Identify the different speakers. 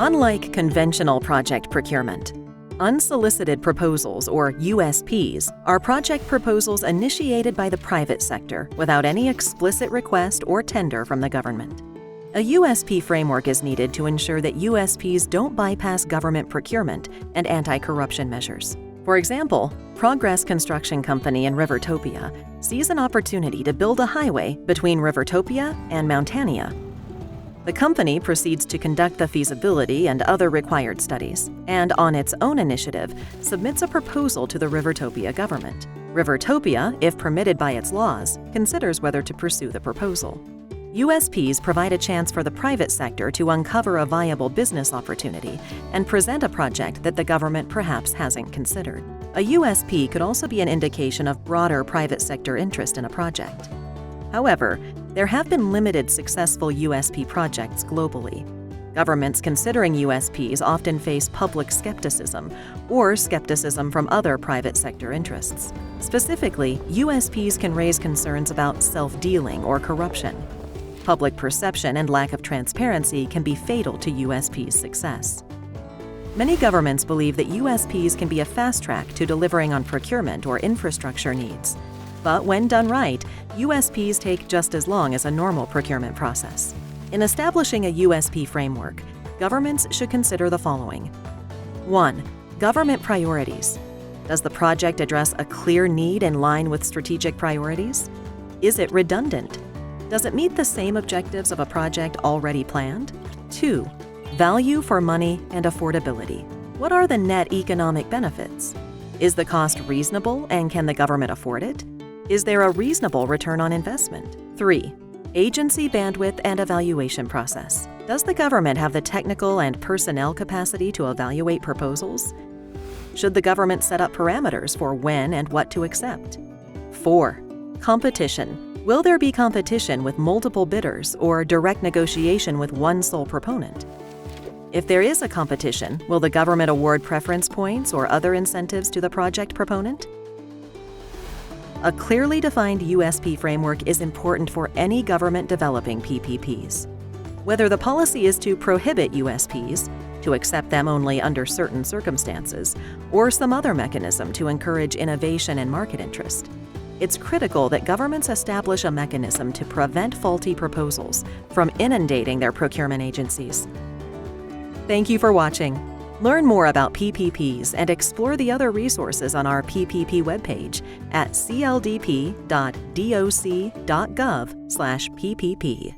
Speaker 1: Unlike conventional project procurement, unsolicited proposals, or USPs, are project proposals initiated by the private sector without any explicit request or tender from the government. A USP framework is needed to ensure that USPs don't bypass government procurement and anti-corruption measures. For example, Progress Construction Company in Rivertopia sees an opportunity to build a highway between Rivertopia and Mountania. The company proceeds to conduct the feasibility and other required studies, and on its own initiative, submits a proposal to the Rivertopia government. Rivertopia, if permitted by its laws, considers whether to pursue the proposal. USPs provide a chance for the private sector to uncover a viable business opportunity and present a project that the government perhaps hasn't considered. A USP could also be an indication of broader private sector interest in a project. However, there have been limited successful USP projects globally. Governments considering USPs often face public skepticism or skepticism from other private sector interests. Specifically, USPs can raise concerns about self-dealing or corruption. Public perception and lack of transparency can be fatal to USP's success. Many governments believe that USPs can be a fast track to delivering on procurement or infrastructure needs. But when done right, USPs take just as long as a normal procurement process. In establishing a USP framework, governments should consider the following. 1. Government priorities. Does the project address a clear need in line with strategic priorities? Is it redundant? Does it meet the same objectives of a project already planned? 2. Value for money and affordability. What are the net economic benefits? Is the cost reasonable and can the government afford it? Is there a reasonable return on investment? 3. Agency bandwidth and evaluation process. Does the government have the technical and personnel capacity to evaluate proposals? Should the government set up parameters for when and what to accept? 4. Competition. Will there be competition with multiple bidders or direct negotiation with one sole proponent? If there is a competition, will the government award preference points or other incentives to the project proponent? A clearly defined USP framework is important for any government developing PPPs. Whether the policy is to prohibit USPs, to accept them only under certain circumstances, or some other mechanism to encourage innovation and market interest, it's critical that governments establish a mechanism to prevent faulty proposals from inundating their procurement agencies. Thank you for watching. Learn more about PPPs and explore the other resources on our PPP webpage at cldp.doc.gov/PPP.